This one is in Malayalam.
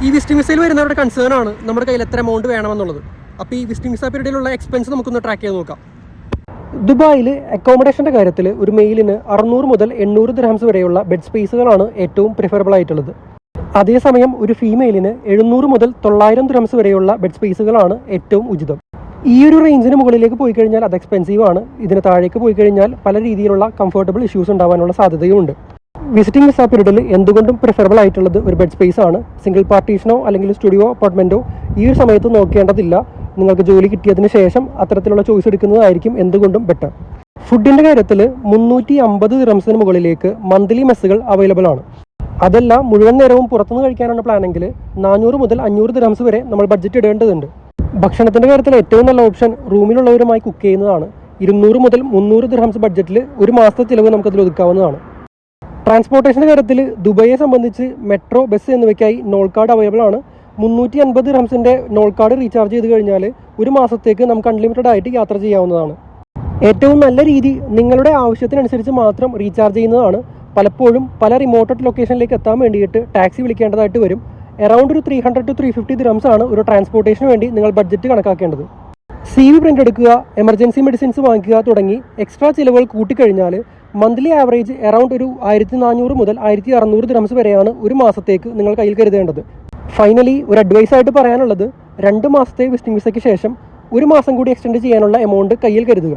ഈ വിസിറ്റിംഗ് വിസയിൽ വരുന്നവരുടെ കൺസേൺ ആണ് നമ്മുടെ കയ്യിൽ എത്ര എമൗണ്ട് വേണമെന്നുള്ളത്. അപ്പോൾ ഈ വിസിറ്റിംഗ് വിസ പീരീഡിലുള്ള എക്സ്പെൻസ് നമുക്കൊന്ന് ട്രാക്ക് ചെയ്ത് നോക്കാം. ദുബായിൽ അക്കോമഡേഷൻ്റെ കാര്യത്തിൽ ഒരു മെയിലിന് 600 മുതൽ 800 ദിർഹംസ് വരെയുള്ള ബെഡ് സ്പേസുകളാണ് ഏറ്റവും പ്രിഫറബിൾ ആയിട്ടുള്ളത്. അതേസമയം ഒരു ഫീമെയിലിന് 700 മുതൽ 900 ദിർഹംസ് വരെയുള്ള ബെഡ് സ്പേസുകളാണ് ഏറ്റവും ഉചിതം. ഈ ഒരു റേഞ്ചിന് മുകളിലേക്ക് പോയി കഴിഞ്ഞാൽ അത് എക്സ്പെൻസീവ് ആണ്. ഇതിന് താഴേക്ക് പോയി കഴിഞ്ഞാൽ പല രീതിയിലുള്ള കംഫർട്ടബിൾ ഇഷ്യൂസ് ഉണ്ടാവാനുള്ള സാധ്യതയുമുണ്ട്. വിസിറ്റിംഗ് വിസ പീരീഡിൽ എന്തുകൊണ്ടും പ്രിഫറബിൾ ആയിട്ടുള്ളത് ഒരു ബെഡ് സ്പേസ് ആണ്. സിംഗിൾ പാർട്ടീഷനോ അല്ലെങ്കിൽ സ്റ്റുഡിയോ അപ്പാർട്ട്മെൻറ്റോ ഈ ഒരു സമയത്ത് നോക്കേണ്ടതില്ല. നിങ്ങൾക്ക് ജോലി കിട്ടിയതിന് ശേഷം അത്തരത്തിലുള്ള ചോയ്സ് എടുക്കുന്നതായിരിക്കും എന്തുകൊണ്ടും ബെറ്റർ. ഫുഡിൻ്റെ കാര്യത്തിൽ 350 ദിർഹംസിന് മുകളിലേക്ക് മന്ത്ലി മെസ്സുകൾ അവൈലബിൾ ആണ്. അതല്ല മുഴുവൻ നേരവും പുറത്തുനിന്ന് കഴിക്കാനാണ് പ്ലാനെങ്കിൽ 400 മുതൽ 500 ദിർഹംസ് വരെ നമ്മൾ ബഡ്ജറ്റ് ഇടേണ്ടതുണ്ട്. ഭക്ഷണത്തിൻ്റെ കാര്യത്തിൽ ഏറ്റവും നല്ല ഓപ്ഷൻ റൂമിലുള്ളവരുമായി കുക്ക് ചെയ്യുന്നതാണ്. 200 മുതൽ 300 ദിർഹംസ് ബഡ്ജറ്റിൽ ഒരു മാസത്തെ ചിലവ് നമുക്കതിൽ ഒതുക്കാവുന്നതാണ്. ട്രാൻസ്പോർട്ടേഷൻ്റെ കാര്യത്തിൽ ദുബൈയെ സംബന്ധിച്ച് മെട്രോ, ബസ് എന്നിവയ്ക്കായി നോൾ കാർഡ് അവൈലബിൾ ആണ്. 350 ദിർഹംസിൻ്റെ നോൾ കാർഡ് റീചാർജ് ചെയ്ത് കഴിഞ്ഞാൽ ഒരു മാസത്തേക്ക് നമുക്ക് അൺലിമിറ്റഡ് ആയിട്ട് യാത്ര ചെയ്യാവുന്നതാണ്. ഏറ്റവും നല്ല രീതി നിങ്ങളുടെ ആവശ്യത്തിനനുസരിച്ച് മാത്രം റീചാർജ് ചെയ്യുന്നതാണ്. പലപ്പോഴും പല റിമോട്ടഡ് ലൊക്കേഷനിലേക്ക് എത്താൻ വേണ്ടിയിട്ട് ടാക്സി വിളിക്കേണ്ടതായിട്ട് വരും. അറൗണ്ട് ഒരു 300 to 350 ദിർഹംസ് ആണ് ഒരു ട്രാൻസ്പോർട്ടേഷന് വേണ്ടി നിങ്ങൾ ബഡ്ജറ്റ് കണക്കാക്കേണ്ടത്. CV പ്രിൻ്റ് എടുക്കുക, എമർജൻസി മെഡിസിൻസ് വാങ്ങിക്കുക തുടങ്ങി എക്സ്ട്രാ ചിലവുകൾ കൂട്ടിക്കഴിഞ്ഞാൽ മന്ത്ലി ആവറേജ് അറൗണ്ട് ഒരു 1400 മുതൽ 1600 ദിർഹംസ് വരെയാണ് ഒരു മാസത്തേക്ക് നിങ്ങൾ കയ്യിൽ കരുതേണ്ടത്. ഫൈനലി ഒരു അഡ്വൈസ് ആയിട്ട് പറയാനുള്ളത് 2 മാസത്തെ വിസിറ്റിംഗ് വിസയ്ക്ക് ശേഷം ഒരു മാസം കൂടി എക്സ്റ്റെൻഡ് ചെയ്യാനുള്ള എമൗണ്ട് കയ്യിൽ കരുതുക.